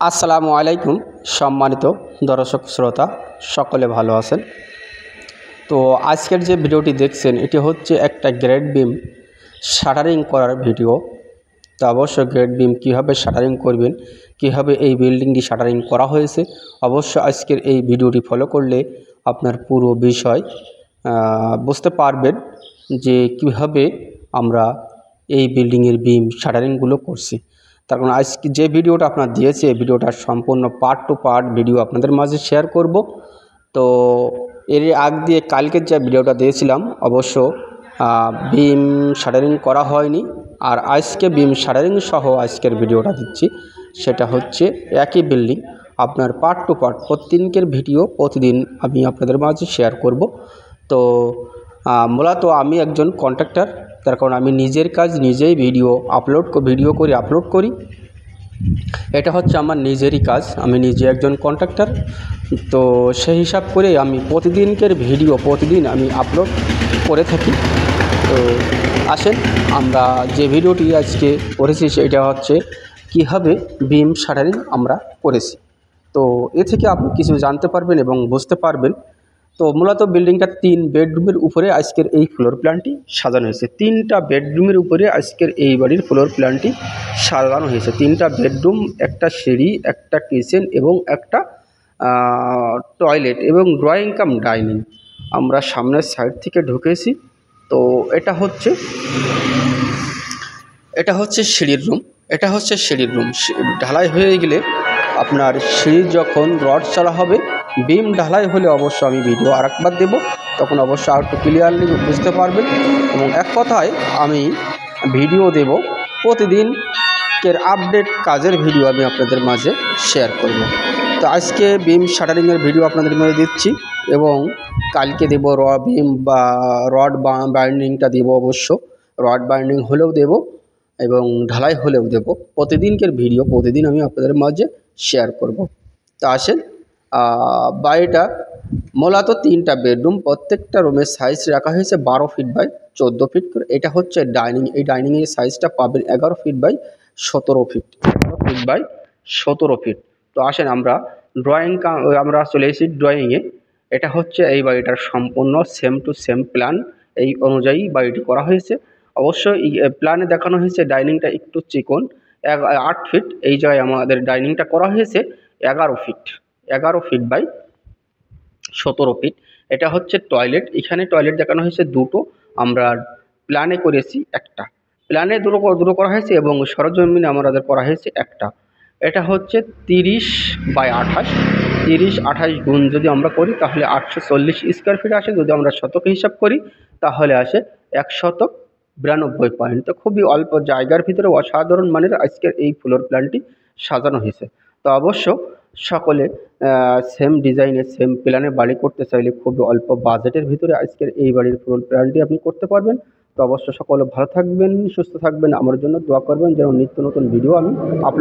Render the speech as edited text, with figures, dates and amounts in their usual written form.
আসসালামু আলাইকুম সম্মানিত দর্শক শ্রোতা সকলে ভালো আছেন। তো আজকের যে ভিডিওটি দেখছেন এটি হচ্ছে একটা গ্রেড বিম শাটারিং করার ভিডিও। তো অবশ্যই গ্রেড বিম কীভাবে শাটারিং করবেন, কীভাবে এই বিল্ডিংটি শাটারিং করা হয়েছে, অবশ্য আজকের এই ভিডিওটি ফলো করলে আপনার পুরো বিষয় বুঝতে পারবেন যে কীভাবে আমরা এই বিল্ডিংয়ের বিম শাটারিংগুলো করছি। তার কারণ আজকে যে ভিডিওটা আপনার দিয়েছে এই ভিডিওটার সম্পূর্ণ পার্ট টু পার্ট ভিডিও আপনাদের মাঝে শেয়ার করব। তো এর আগ দিয়ে কালকের যে ভিডিওটা দিয়েছিলাম অবশ্য বিম শাটারিং করা হয়নি, আর আজকে বিম শাটারিং সহ আজকের ভিডিওটা দিচ্ছি। সেটা হচ্ছে একই বিল্ডিং আপনার পার্ট টু পার্ট প্রতিদিনকের ভিডিও প্রতিদিন আমি আপনাদের মাঝে শেয়ার করব। তো মূলত আমি একজন কন্ট্রাক্টর, তার কারণ আমি নিজের কাজ নিজেই ভিডিও আপলোড করি। এটা হচ্ছে আমার নিজেরই কাজ, আমি নিজে একজন কন্ট্রাক্টর। তো সেই হিসাব করে আমি প্রতিদিনকের ভিডিও প্রতিদিন আমি আপলোড করে থাকি। তো আসেন আমরা যে ভিডিওটি আজকে করেছি সেটা হচ্ছে কীভাবে বিম শাটারিং আমরা করেছি। তো এ থেকে আপনি কিছু জানতে পারবেন এবং বুঝতে পারবেন। তো মূলত বিল্ডিংটা 3 বেডরুমের উপরে আজকের এই ফ্লোর প্ল্যানটি সাজানো হয়েছে। 3টা বেডরুমের উপরে আজকের এই বাড়ির ফ্লোর প্ল্যানটি সাজানো হয়েছে। 3টা বেডরুম, একটা সিঁড়ি, একটা কিচেন এবং একটা টয়লেট এবং ড্রয়িং কাম ডাইনিং। আমরা সামনের সাইড থেকে ঢুকেছি। তো এটা হচ্ছে সিঁড়ির রুম। ঢালাই হয়ে গেলে আপনার সিঁড়ি যখন রড চালা হবে, বিম ঢালাই হলে অবশ্য আমি ভিডিও আরেকবার দেব, তখন অবশ্য আর একটু ক্লিয়ারলি বুঝতে পারবেন। এবং এক কথায় আমি ভিডিও দেব প্রতিদিনকের আপডেট কাজের ভিডিও আমি আপনাদের মাঝে শেয়ার করব। তো আজকে বিম শাটারিংয়ের ভিডিও আপনাদের মাঝে দিচ্ছি এবং কালকে দেব বিম বা রড বাইন্ডিংটা দেব। অবশ্য রড বাইন্ডিং হলেও দেব এবং ঢালাই হলেও দেব। প্রতিদিনকের ভিডিও প্রতিদিন আমি আপনাদের মাঝে শেয়ার করব। তো আসেন, বাড়িটা মূলত 3টা বেডরুম, প্রত্যেকটা রুমের সাইজ রাখা হয়েছে 12 ফিট বাই 14 ফিট করে। এটা হচ্ছে ডাইনিং, এই ডাইনিংয়ের সাইজটা পাবেন 11 feet by 17 feet, 11 feet by 17 feet. তো আসেন আমরা চলে এসেছি ড্রয়িংয়ে। এটা হচ্ছে এই বাড়িটার সম্পূর্ণ সেম টু সেম প্ল্যান, এই অনুযায়ী বাড়িটি করা হয়েছে। অবশ্যই প্ল্যানে দেখানো হয়েছে ডাইনিংটা একটু চিকন 8 ফিট, এই জায়গায় আমাদের ডাইনিংটা করা হয়েছে 11 ফিট বাই 17 ফিট। এটা হচ্ছে টয়লেট, এখানে টয়লেট দেখানো হয়েছে 2টো, আমরা প্ল্যানে করেছি একটা। প্ল্যানে দুটো করা হয়েছে এবং সরজমিনে আমাদের করা হয়েছে একটা। এটা হচ্ছে 30 বাই 28 গুণ যদি আমরা করি তাহলে 840 স্কোয়ার ফিট আসে। যদি আমরা শতকে হিসাব করি তাহলে আসে 192 পয়েন্ট। তো খুবই অল্প জায়গার ভিতরে অসাধারণ মানের আজকের এই ফ্লোর প্ল্যানটি সাজানো হয়েছে। তো অবশ্য সকলে সেম ডিজাইনের সেম প্ল্যানে বাড়ি করতে চাইলে খুবই অল্প বাজেটের ভিতরে আজকের এই বাড়ির ফ্লোর প্ল্যানটি আপনি করতে পারবেন। তো অবশ্য সকলে ভালো থাকবেন, সুস্থ থাকবেন, আমার জন্য দোয়া করবেন যেন নিত্য নতুন ভিডিও আমি আপলোড